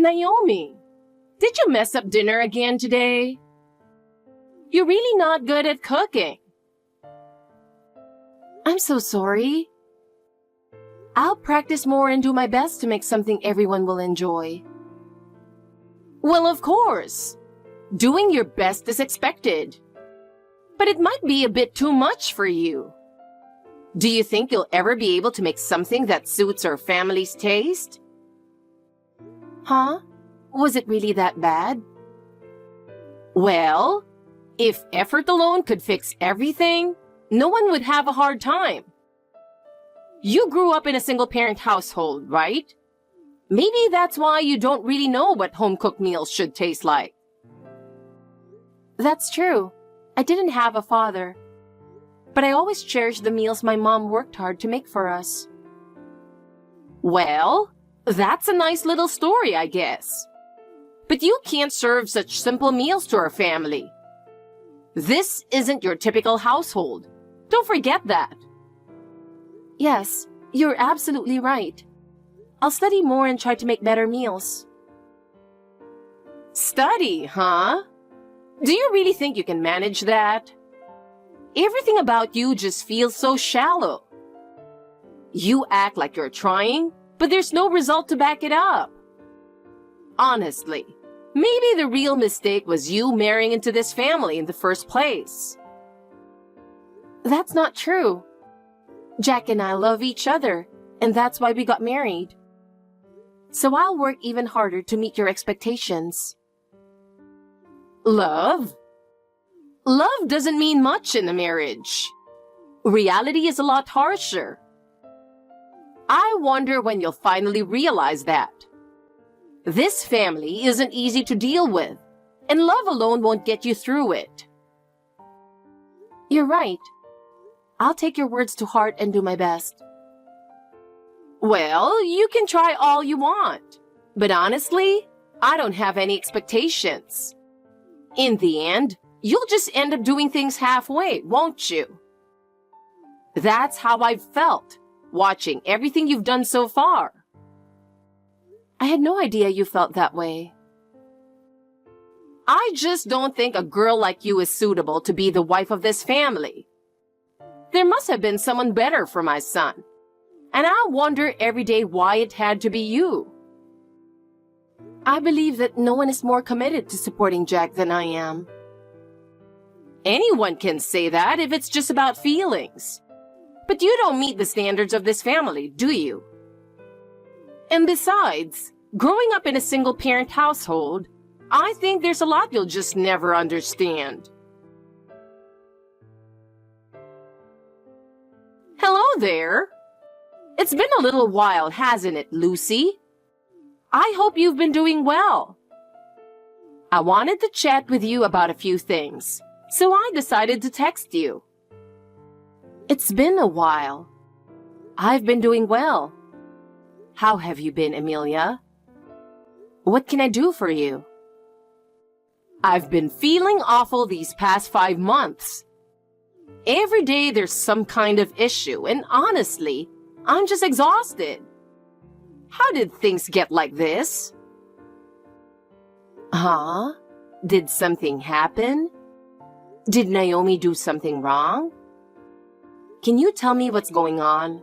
Naomi, did you mess up dinner again today? You're really not good at cooking. I'm so sorry. I'll practice more and do my best to make something everyone will enjoy. Well, of course. Doing your best is expected. But it might be a bit too much for you. Do you think you'll ever be able to make something that suits our family's taste? Huh? Was it really that bad? Well, if effort alone could fix everything, no one would have a hard time. You grew up in a single-parent household, right? Maybe that's why you don't really know what home-cooked meals should taste like. That's true. I didn't have a father. But I always cherished the meals my mom worked hard to make for us. Well, that's a nice little story, I guess. But you can't serve such simple meals to our family. This isn't your typical household. Don't forget that. Yes, you're absolutely right. I'll study more and try to make better meals. Study, huh? Do you really think you can manage that? Everything about you just feels so shallow. You act like you're trying, but there's no result to back it up. Honestly, maybe the real mistake was you marrying into this family in the first place. That's not true. Jack and I love each other, and that's why we got married. So I'll work even harder to meet your expectations. Love? Love doesn't mean much in a marriage. Reality is a lot harsher. I wonder when you'll finally realize that. This family isn't easy to deal with, and love alone won't get you through it. You're right. I'll take your words to heart and do my best. Well, you can try all you want, but honestly, I don't have any expectations. In the end, you'll just end up doing things halfway, won't you? That's how I've felt, watching everything you've done so far. I had no idea you felt that way. I just don't think a girl like you is suitable to be the wife of this family. There must have been someone better for my son, and I wonder every day why it had to be you. I believe that no one is more committed to supporting Jack than I am. Anyone can say that if it's just about feelings. But you don't meet the standards of this family, do you? And besides, growing up in a single-parent household, I think there's a lot you'll just never understand. Hello there. It's been a little while, hasn't it, Lucy? I hope you've been doing well. I wanted to chat with you about a few things, so I decided to text you. It's been a while. I've been doing well. How have you been, Amelia? What can I do for you? I've been feeling awful these past 5 months. Every day there's some kind of issue, and honestly, I'm just exhausted. How did things get like this? Huh? Did something happen? Did Naomi do something wrong? Can you tell me what's going on?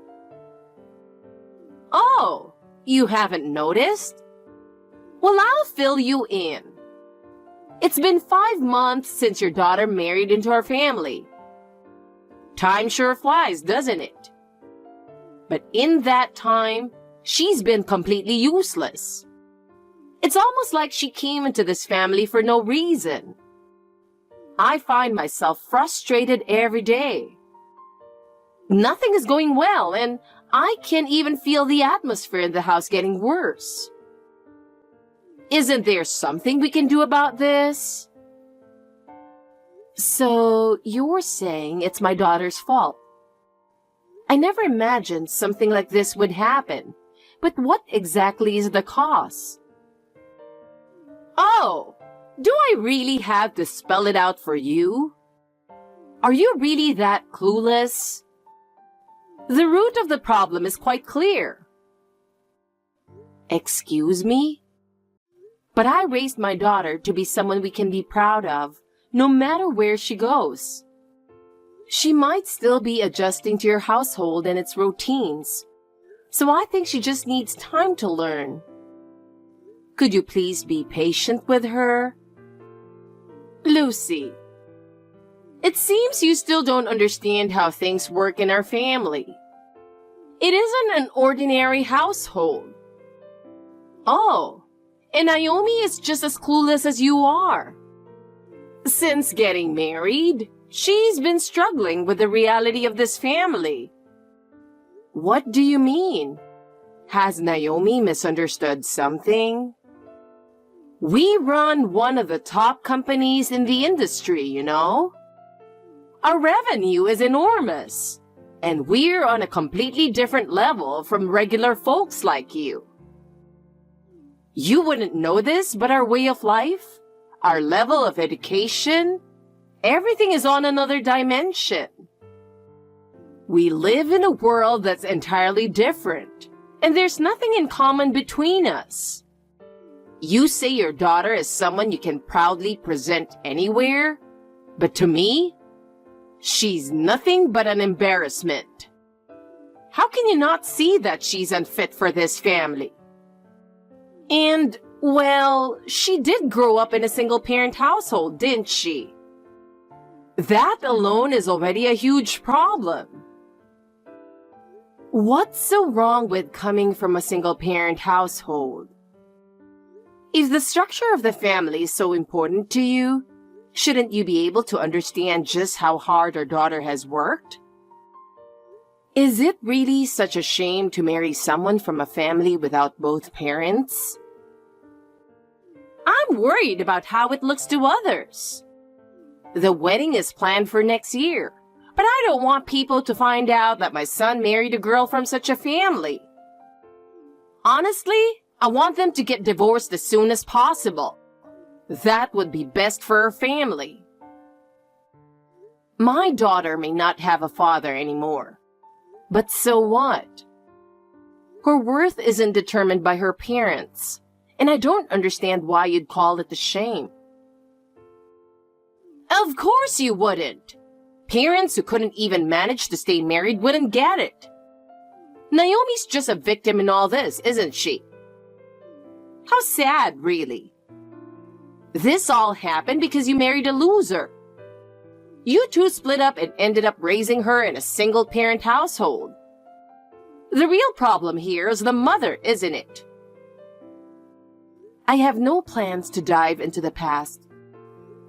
Oh, you haven't noticed? Well, I'll fill you in. It's been 5 months since your daughter married into our family. Time sure flies, doesn't it? But in that time, she's been completely useless. It's almost like she came into this family for no reason. I find myself frustrated every day. Nothing is going well, and I can even feel the atmosphere in the house getting worse. Isn't there something we can do about this? So, you're saying it's my daughter's fault. I never imagined something like this would happen, but what exactly is the cause? Oh, do I really have to spell it out for you? Are you really that clueless? The root of the problem is quite clear. Excuse me? But I raised my daughter to be someone we can be proud of, no matter where she goes. She might still be adjusting to your household and its routines, so I think she just needs time to learn. Could you please be patient with her? Lucy, it seems you still don't understand how things work in our family. It isn't an ordinary household. Oh, and Naomi is just as clueless as you are. Since getting married, she's been struggling with the reality of this family. What do you mean? Has Naomi misunderstood something? We run one of the top companies in the industry, you know? Our revenue is enormous, and we're on a completely different level from regular folks like you. You wouldn't know this, but our way of life, our level of education, everything is on another dimension. We live in a world that's entirely different, and there's nothing in common between us. You say your daughter is someone you can proudly present anywhere, but to me, she's nothing but an embarrassment. How can you not see that she's unfit for this family? And, well, she did grow up in a single-parent household, didn't she? That alone is already a huge problem. What's so wrong with coming from a single-parent household? If the structure of the family is so important to you, shouldn't you be able to understand just how hard our daughter has worked? Is it really such a shame to marry someone from a family without both parents? I'm worried about how it looks to others. The wedding is planned for next year, but I don't want people to find out that my son married a girl from such a family. Honestly, I want them to get divorced as soon as possible. That would be best for her family. My daughter may not have a father anymore. But so what? Her worth isn't determined by her parents, and I don't understand why you'd call it a shame. Of course you wouldn't. Parents who couldn't even manage to stay married wouldn't get it. Naomi's just a victim in all this, isn't she? How sad, really. This all happened because you married a loser. You two split up and ended up raising her in a single-parent household. The real problem here is the mother, isn't it? I have no plans to dive into the past,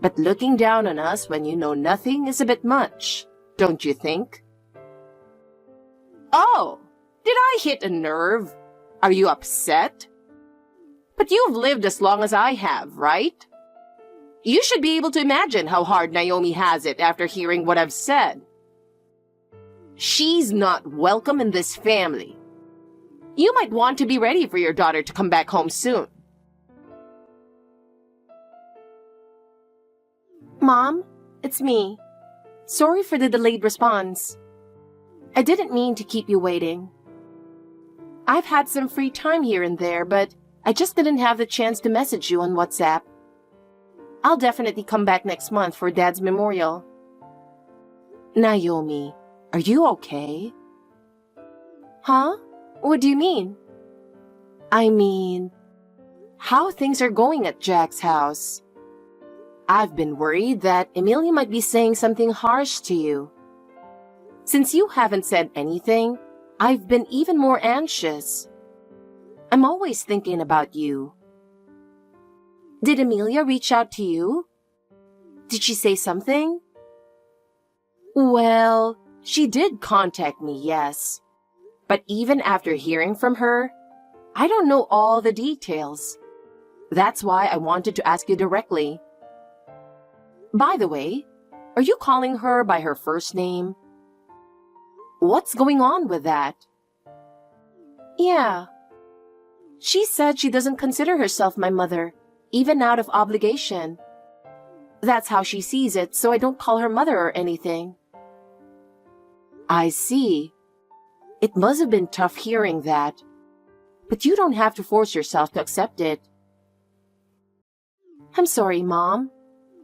but looking down on us when you know nothing is a bit much, don't you think? Oh, did I hit a nerve? Are you upset? But you've lived as long as I have, right? You should be able to imagine how hard Naomi has it after hearing what I've said. She's not welcome in this family. You might want to be ready for your daughter to come back home soon. Mom, it's me. Sorry for the delayed response. I didn't mean to keep you waiting. I've had some free time here and there, but I just didn't have the chance to message you on WhatsApp. I'll definitely come back next month for Dad's memorial. Naomi, are you okay? Huh? What do you mean? I mean, how things are going at Jack's house. I've been worried that Emilia might be saying something harsh to you. Since you haven't said anything, I've been even more anxious. I'm always thinking about you. Did Emilia reach out to you? Did she say something? Well, she did contact me, yes. But even after hearing from her, I don't know all the details. That's why I wanted to ask you directly. By the way, are you calling her by her first name? What's going on with that? Yeah. She said she doesn't consider herself my mother, even out of obligation. That's how she sees it, so I don't call her mother or anything. I see. It must have been tough hearing that. But you don't have to force yourself to accept it. I'm sorry, Mom.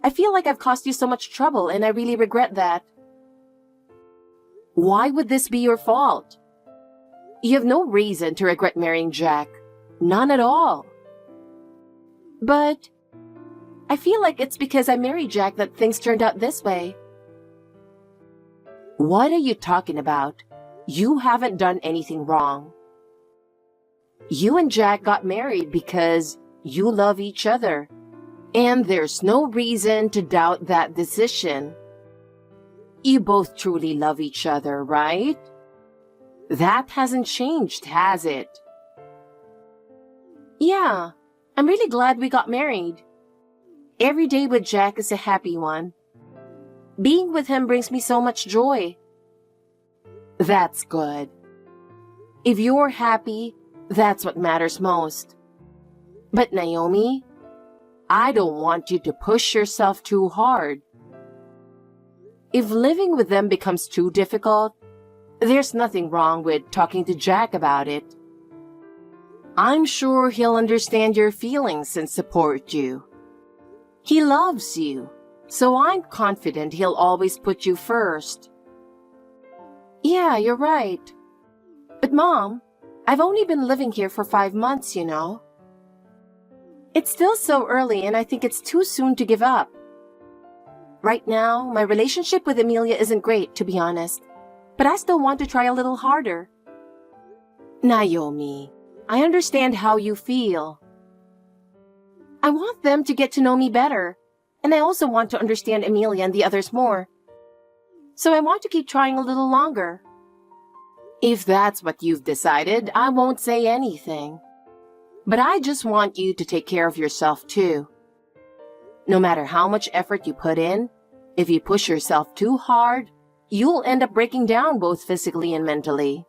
I feel like I've caused you so much trouble and I really regret that. Why would this be your fault? You have no reason to regret marrying Jack. None at all. But I feel like it's because I married Jack that things turned out this way. What are you talking about? You haven't done anything wrong. You and Jack got married because you love each other, and there's no reason to doubt that decision. You both truly love each other, right? That hasn't changed, has it? Yeah, I'm really glad we got married. Every day with Jack is a happy one. Being with him brings me so much joy. That's good. If you're happy, that's what matters most. But Naomi, I don't want you to push yourself too hard. If living with them becomes too difficult, there's nothing wrong with talking to Jack about it. I'm sure he'll understand your feelings and support you. He loves you, so I'm confident he'll always put you first. Yeah, you're right. But Mom, I've only been living here for 5 months, you know. It's still so early and I think it's too soon to give up. Right now, my relationship with Amelia isn't great, to be honest, but I still want to try a little harder. Naomi, I understand how you feel. I want them to get to know me better, and I also want to understand Amelia and the others more. So I want to keep trying a little longer. If that's what you've decided, I won't say anything. But I just want you to take care of yourself too. No matter how much effort you put in, if you push yourself too hard, you'll end up breaking down both physically and mentally.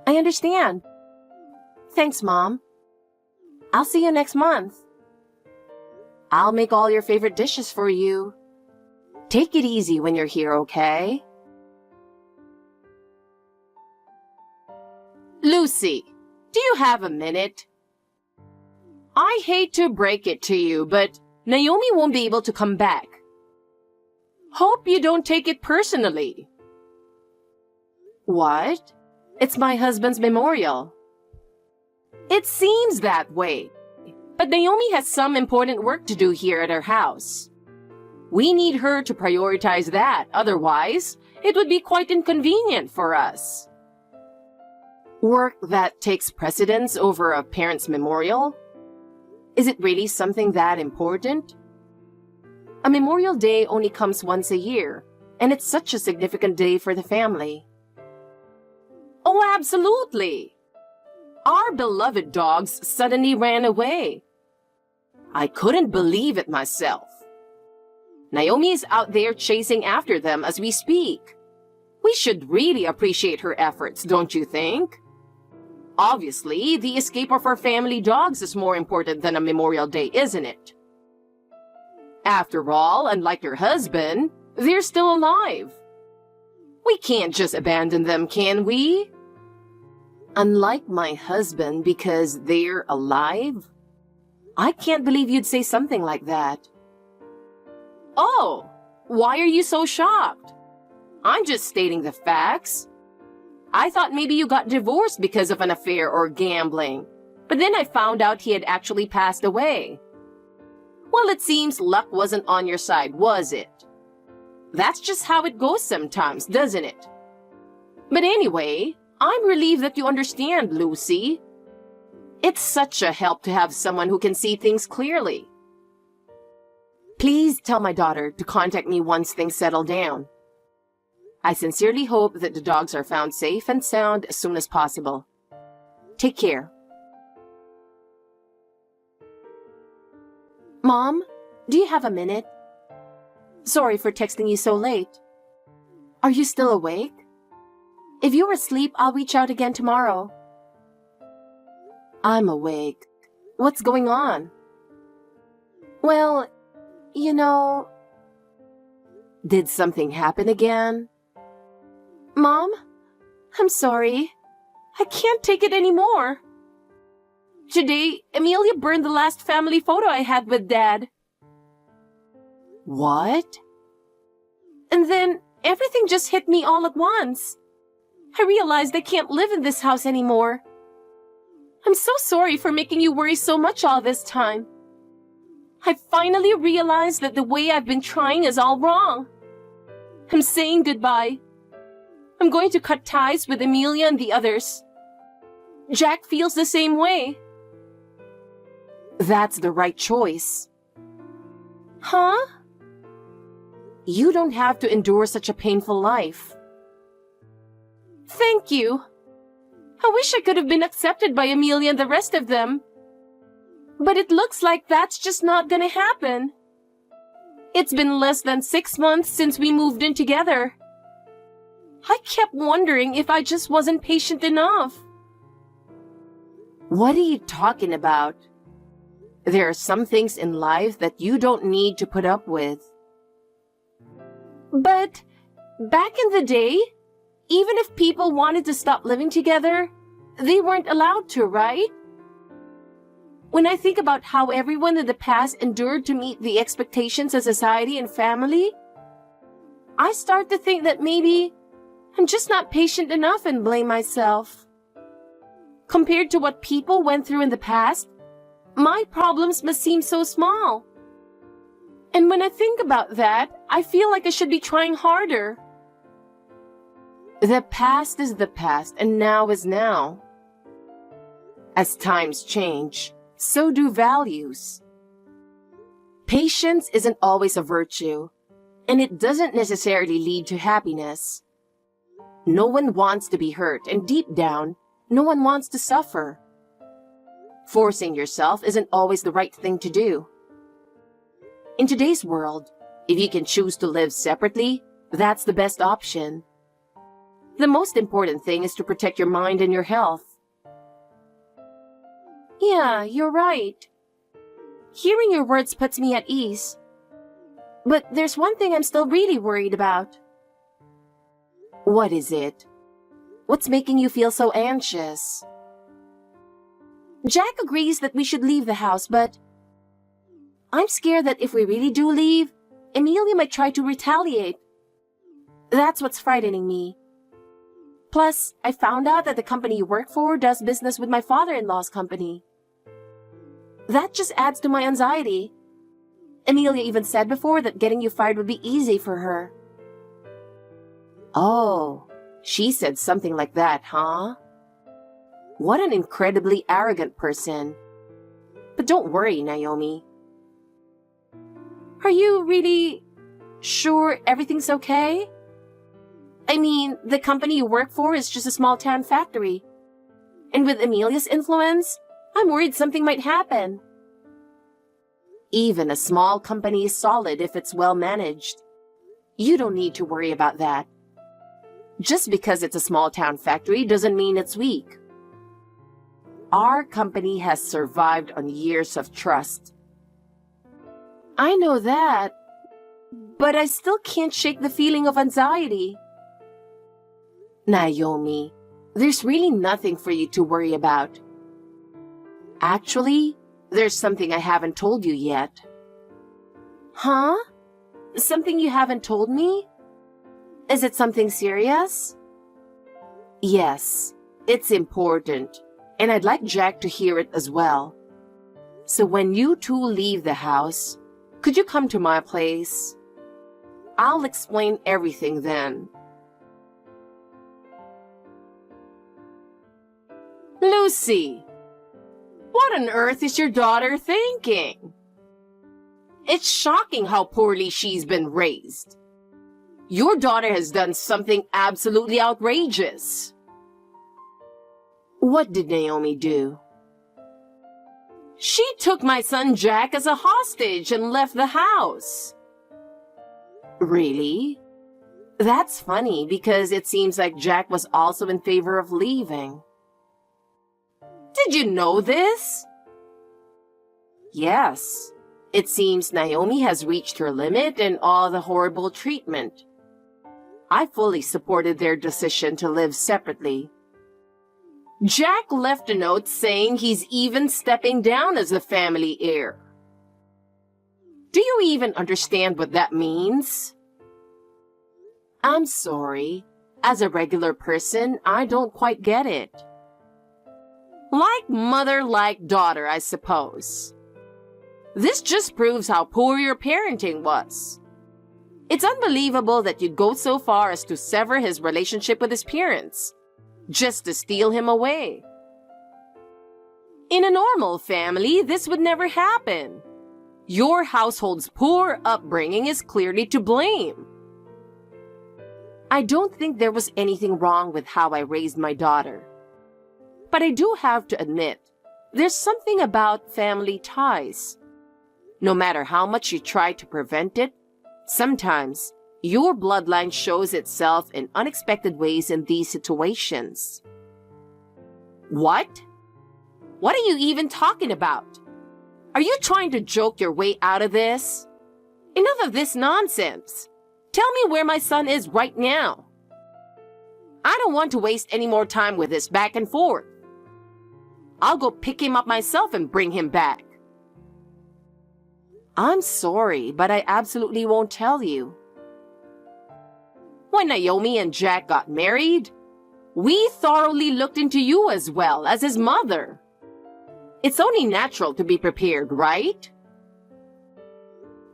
I understand. Thanks, Mom. I'll see you next month. I'll make all your favorite dishes for you. Take it easy when you're here, okay? Lucy, do you have a minute? I hate to break it to you, but Naomi won't be able to come back. Hope you don't take it personally. What? It's my husband's memorial. It seems that way, but Naomi has some important work to do here at our house. We need her to prioritize that, otherwise, it would be quite inconvenient for us. Work that takes precedence over a parent's memorial? Is it really something that important? A Memorial Day only comes once a year, and it's such a significant day for the family. Oh, absolutely! Our beloved dogs suddenly ran away. I couldn't believe it myself. Naomi is out there chasing after them as we speak. We should really appreciate her efforts, don't you think? Obviously, the escape of our family dogs is more important than a Memorial Day, isn't it? After all, unlike your husband, they're still alive. We can't just abandon them, can we? Unlike my husband because they're alive? I can't believe you'd say something like that. Oh, why are you so shocked? I'm just stating the facts. I thought maybe you got divorced because of an affair or gambling, but then I found out he had actually passed away. Well, it seems luck wasn't on your side, was it? That's just how it goes sometimes, doesn't it? But anyway, I'm relieved that you understand, Lucy. It's such a help to have someone who can see things clearly. Please tell my daughter to contact me once things settle down. I sincerely hope that the dogs are found safe and sound as soon as possible. Take care. Mom, do you have a minute? Sorry for texting you so late. Are you still awake? If you're asleep, I'll reach out again tomorrow. I'm awake. What's going on? Well, you know... Did something happen again? Mom, I'm sorry. I can't take it anymore. Today, Amelia burned the last family photo I had with Dad. What? And then everything just hit me all at once. I realized I can't live in this house anymore. I'm so sorry for making you worry so much all this time. I finally realized that the way I've been trying is all wrong. I'm saying goodbye. I'm going to cut ties with Amelia and the others. Jack feels the same way. That's the right choice. Huh? You don't have to endure such a painful life. Thank you. I wish I could have been accepted by Amelia and the rest of them. But it looks like that's just not gonna happen. It's been less than 6 months since we moved in together. I kept wondering if I just wasn't patient enough. What are you talking about? There are some things in life that you don't need to put up with. But back in the day, even if people wanted to stop living together, they weren't allowed to, right? When I think about how everyone in the past endured to meet the expectations of society and family, I start to think that maybe I'm just not patient enough and blame myself. Compared to what people went through in the past, my problems must seem so small. And when I think about that, I feel like I should be trying harder. The past is the past, and now is now. As times change, so do values. Patience isn't always a virtue, and it doesn't necessarily lead to happiness. No one wants to be hurt, and deep down, no one wants to suffer. Forcing yourself isn't always the right thing to do. In today's world, if you can choose to live separately, that's the best option. The most important thing is to protect your mind and your health. Yeah, you're right. Hearing your words puts me at ease. But there's one thing I'm still really worried about. What is it? What's making you feel so anxious? Jack agrees that we should leave the house, but I'm scared that if we really do leave, Amelia might try to retaliate. That's what's frightening me. Plus, I found out that the company you work for does business with my father-in-law's company. That just adds to my anxiety. Amelia even said before that getting you fired would be easy for her. Oh, she said something like that, huh? What an incredibly arrogant person. But don't worry, Naomi. Are you really sure everything's okay? I mean, the company you work for is just a small-town factory. And with Amelia's influence, I'm worried something might happen. Even a small company is solid if it's well managed. You don't need to worry about that. Just because it's a small-town factory doesn't mean it's weak. Our company has survived on years of trust. I know that, but I still can't shake the feeling of anxiety. Naomi, there's really nothing for you to worry about. Actually, there's something I haven't told you yet. Huh? Something you haven't told me? Is it something serious? Yes, it's important, and I'd like Jack to hear it as well. So when you two leave the house, could you come to my place? I'll explain everything then. Lucy, what on earth is your daughter thinking? It's shocking how poorly she's been raised. Your daughter has done something absolutely outrageous. What did Naomi do? She took my son Jack as a hostage and left the house. Really? That's funny because it seems like Jack was also in favor of leaving. Did you know this? Yes. It seems Naomi has reached her limit in all the horrible treatment. I fully supported their decision to live separately. Jack left a note saying he's even stepping down as the family heir. Do you even understand what that means? I'm sorry. As a regular person, I don't quite get it. Like mother, like daughter, I suppose. This just proves how poor your parenting was. It's unbelievable that you'd go so far as to sever his relationship with his parents, just to steal him away. In a normal family, this would never happen. Your household's poor upbringing is clearly to blame. I don't think there was anything wrong with how I raised my daughter. But I do have to admit, there's something about family ties. No matter how much you try to prevent it, sometimes your bloodline shows itself in unexpected ways in these situations. What? What are you even talking about? Are you trying to joke your way out of this? Enough of this nonsense. Tell me where my son is right now. I don't want to waste any more time with this back and forth. I'll go pick him up myself and bring him back. I'm sorry, but I absolutely won't tell you. When Naomi and Jack got married, we thoroughly looked into you as well as his mother. It's only natural to be prepared, right?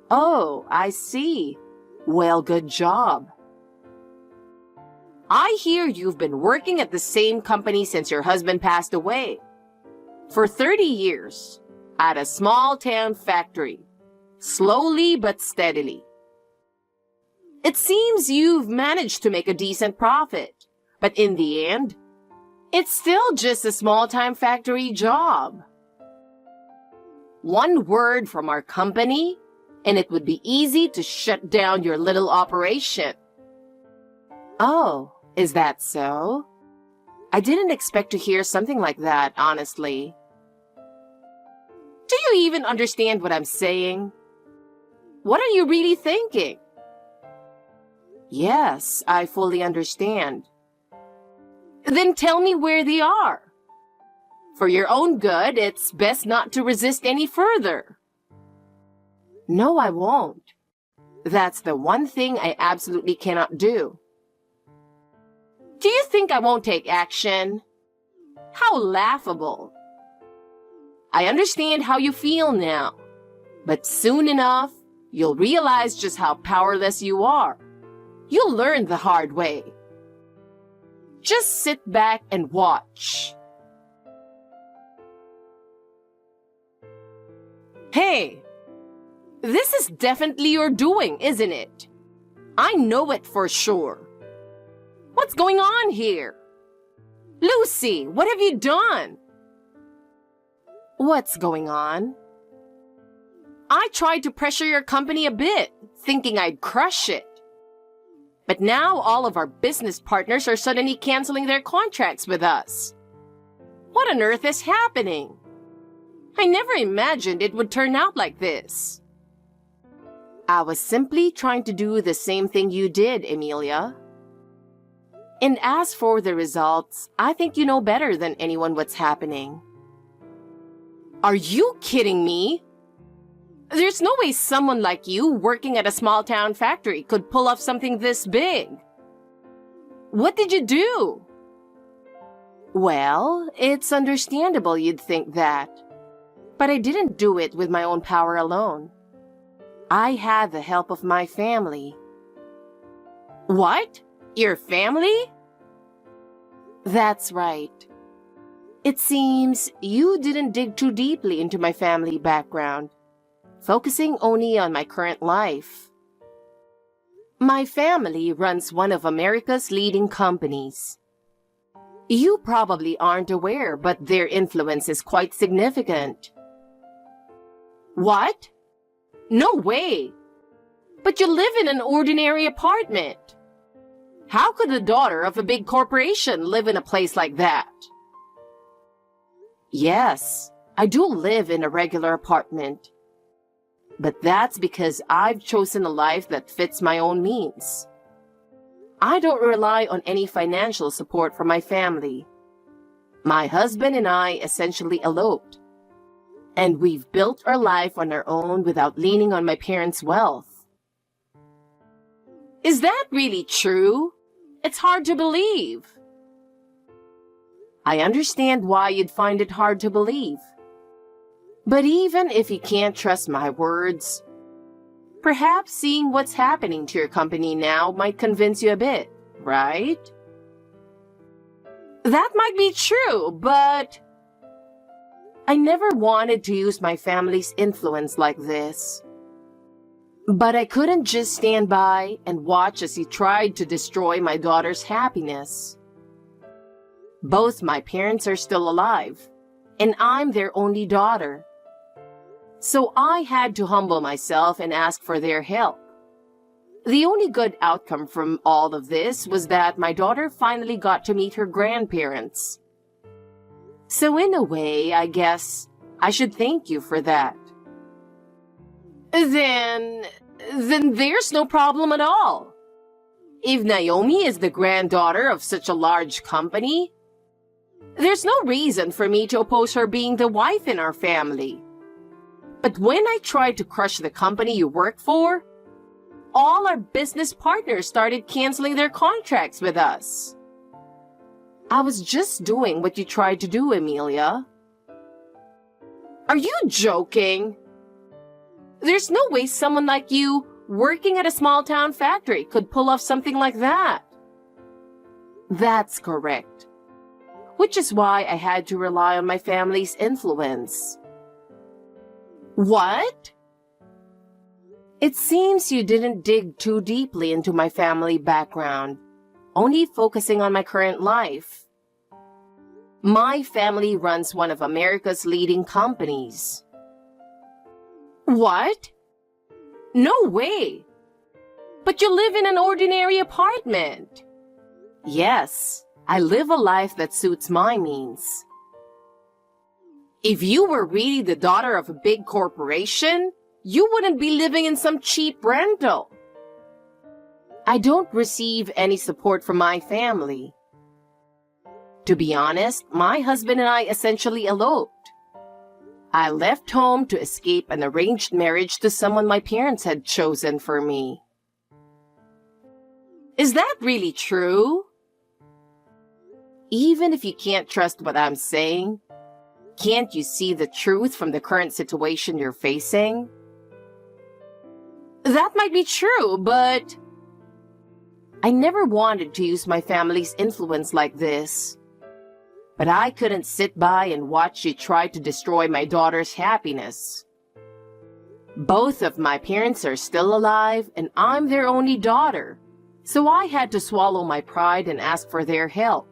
Oh, I see. Well, good job. I hear you've been working at the same company since your husband passed away. For 30 years, at a small town factory, slowly but steadily. It seems you've managed to make a decent profit, but in the end, it's still just a small-time factory job. One word from our company, and it would be easy to shut down your little operation. Oh, is that so? I didn't expect to hear something like that, honestly. Do you even understand what I'm saying? What are you really thinking? Yes, I fully understand. Then tell me where they are. For your own good, it's best not to resist any further. No, I won't. That's the one thing I absolutely cannot do. Do you think I won't take action? How laughable. I understand how you feel now, but soon enough, you'll realize just how powerless you are. You'll learn the hard way. Just sit back and watch. Hey, this is definitely your doing, isn't it? I know it for sure. What's going on here? Lucy, what have you done? What's going on? I tried to pressure your company a bit, thinking I'd crush it. But now all of our business partners are suddenly canceling their contracts with us. What on earth is happening? I never imagined it would turn out like this. I was simply trying to do the same thing you did, Emilia. And as for the results, I think you know better than anyone what's happening. Are you kidding me? There's no way someone like you working at a small-town factory could pull off something this big. What did you do? Well, it's understandable you'd think that. But I didn't do it with my own power alone. I had the help of my family. What? Your family? That's right. It seems you didn't dig too deeply into my family background, focusing only on my current life. My family runs one of America's leading companies. You probably aren't aware, but their influence is quite significant. What? No way! But you live in an ordinary apartment. How could the daughter of a big corporation live in a place like that? Yes, I do live in a regular apartment. But that's because I've chosen a life that fits my own means. I don't rely on any financial support from my family. My husband and I essentially eloped, and we've built our life on our own without leaning on my parents' wealth. Is that really true? It's hard to believe. I understand why you'd find it hard to believe. But even if you can't trust my words, perhaps seeing what's happening to your company now might convince you a bit, right? That might be true, but I never wanted to use my family's influence like this. But I couldn't just stand by and watch as he tried to destroy my daughter's happiness. Both my parents are still alive, and I'm their only daughter. So I had to humble myself and ask for their help. The only good outcome from all of this was that my daughter finally got to meet her grandparents. So in a way, I guess I should thank you for that. Then there's no problem at all. If Naomi is the granddaughter of such a large company, there's no reason for me to oppose her being the wife in our family. But when I tried to crush the company you work for, all our business partners started canceling their contracts with us. I was just doing what you tried to do, Amelia. Are you joking? There's no way someone like you, working at a small-town factory, could pull off something like that. That's correct. Which is why I had to rely on my family's influence. What? It seems you didn't dig too deeply into my family background, only focusing on my current life. My family runs one of America's leading companies. What? No way! But you live in an ordinary apartment. Yes, I live a life that suits my means. If you were really the daughter of a big corporation, you wouldn't be living in some cheap rental. I don't receive any support from my family. To be honest, my husband and I essentially eloped. I left home to escape an arranged marriage to someone my parents had chosen for me. Is that really true? Even if you can't trust what I'm saying, can't you see the truth from the current situation you're facing? That might be true, but I never wanted to use my family's influence like this. But I couldn't sit by and watch you try to destroy my daughter's happiness. Both of my parents are still alive, and I'm their only daughter, so I had to swallow my pride and ask for their help.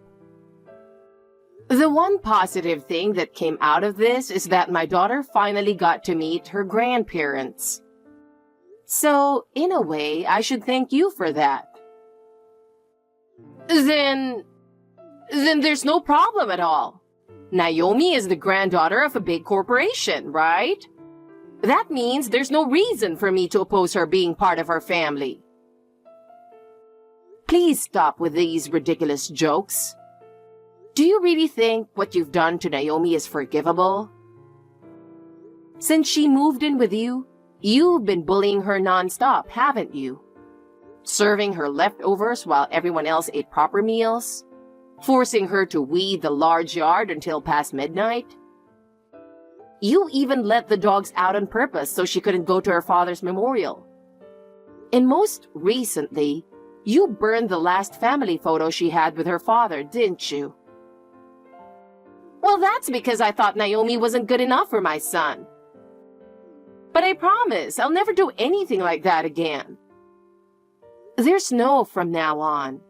The one positive thing that came out of this is that my daughter finally got to meet her grandparents. So, in a way, I should thank you for that. Then there's no problem at all. Naomi is the granddaughter of a big corporation, right? That means there's no reason for me to oppose her being part of our family. Please stop with these ridiculous jokes. Do you really think what you've done to Naomi is forgivable? Since she moved in with you, you've been bullying her nonstop, haven't you? Serving her leftovers while everyone else ate proper meals? Forcing her to weed the large yard until past midnight? You even let the dogs out on purpose so she couldn't go to her father's memorial. And most recently, you burned the last family photo she had with her father, didn't you? Well, that's because I thought Naomi wasn't good enough for my son. But I promise I'll never do anything like that again. There's no from now on.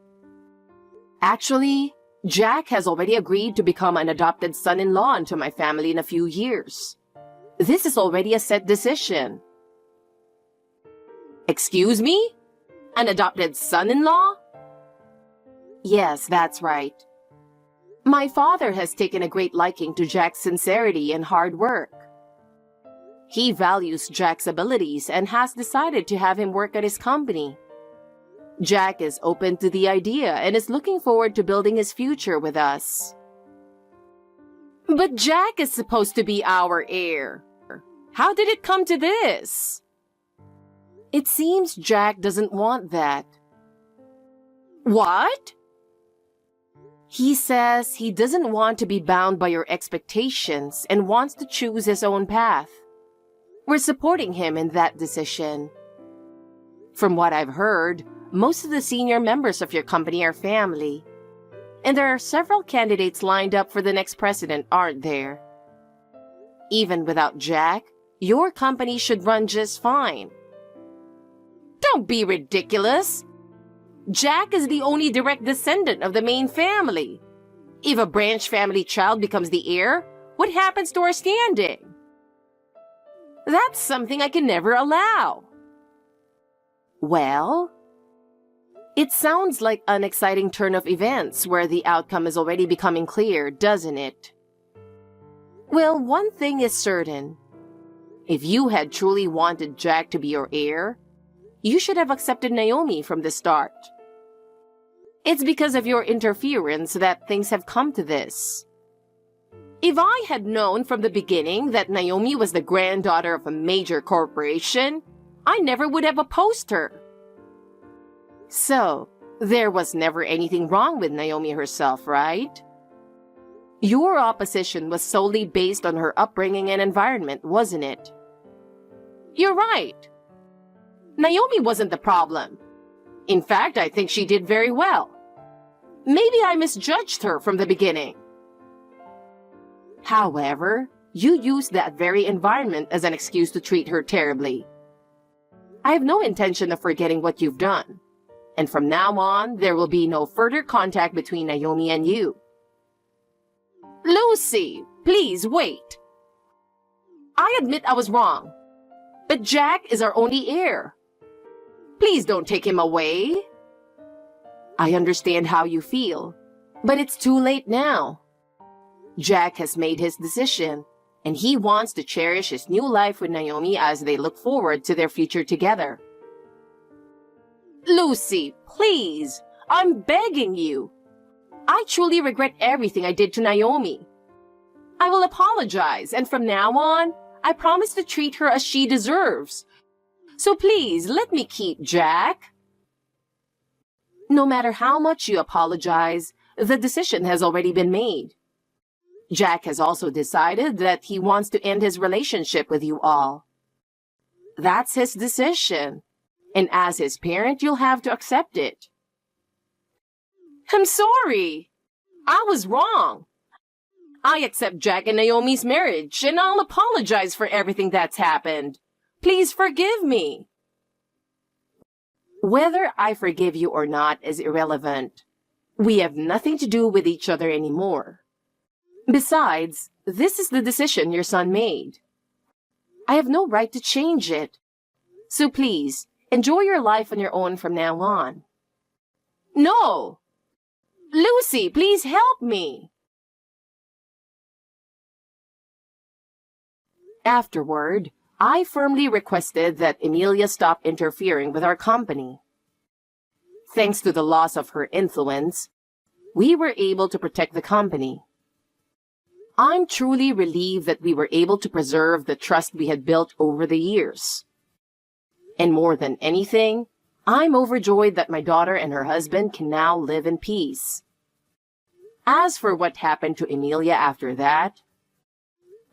Actually, Jack has already agreed to become an adopted son-in-law into my family in a few years. This is already a set decision. Excuse me? An adopted son-in-law? Yes, that's right. My father has taken a great liking to Jack's sincerity and hard work. He values Jack's abilities and has decided to have him work at his company. Jack is open to the idea and is looking forward to building his future with us. But Jack is supposed to be our heir. How did it come to this? It seems Jack doesn't want that. What? He says he doesn't want to be bound by your expectations and wants to choose his own path. We're supporting him in that decision. From what I've heard, most of the senior members of your company are family. And there are several candidates lined up for the next president, aren't there? Even without Jack, your company should run just fine. Don't be ridiculous. Jack is the only direct descendant of the main family. If a branch family child becomes the heir, what happens to our standing? That's something I can never allow. Well, it sounds like an exciting turn of events where the outcome is already becoming clear, doesn't it? Well, one thing is certain. If you had truly wanted Jack to be your heir, you should have accepted Naomi from the start. It's because of your interference that things have come to this. If I had known from the beginning that Naomi was the granddaughter of a major corporation, I never would have opposed her. So, there was never anything wrong with Naomi herself, right? Your opposition was solely based on her upbringing and environment, wasn't it? You're right. Naomi wasn't the problem. In fact, I think she did very well. Maybe I misjudged her from the beginning. However, you used that very environment as an excuse to treat her terribly. I have no intention of forgetting what you've done. And from now on, there will be no further contact between Naomi and you. Lucy, please wait. I admit I was wrong. But Jack is our only heir. Please don't take him away. I understand how you feel, but it's too late now. Jack has made his decision, and he wants to cherish his new life with Naomi as they look forward to their future together. Lucy, please, I'm begging you. I truly regret everything I did to Naomi. I will apologize, and from now on, I promise to treat her as she deserves. So please, let me keep Jack. No matter how much you apologize, the decision has already been made. Jack has also decided that he wants to end his relationship with you all. That's his decision, and as his parent, you'll have to accept it. I'm sorry. I was wrong. I accept Jack and Naomi's marriage, and I'll apologize for everything that's happened. Please forgive me. Whether I forgive you or not is irrelevant. We have nothing to do with each other anymore. Besides, this is the decision your son made. I have no right to change it. So please, enjoy your life on your own from now on. No! Lucy, please help me! Afterward, I firmly requested that Emilia stop interfering with our company. Thanks to the loss of her influence, we were able to protect the company. I'm truly relieved that we were able to preserve the trust we had built over the years. And more than anything, I'm overjoyed that my daughter and her husband can now live in peace. As for what happened to Emilia after that,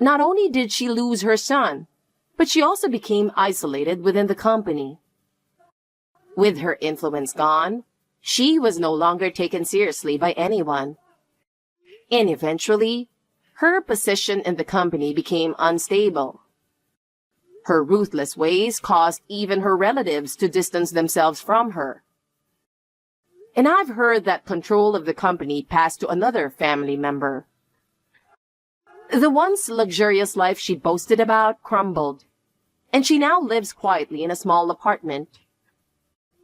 not only did she lose her son, but she also became isolated within the company. With her influence gone, she was no longer taken seriously by anyone. And eventually, her position in the company became unstable. Her ruthless ways caused even her relatives to distance themselves from her. And I've heard that control of the company passed to another family member. The once luxurious life she boasted about crumbled, and she now lives quietly in a small apartment.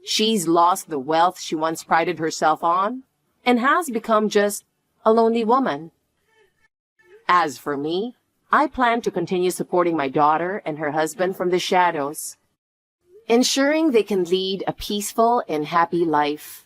She's lost the wealth she once prided herself on, and has become just a lonely woman. As for me, I plan to continue supporting my daughter and her husband from the shadows, ensuring they can lead a peaceful and happy life.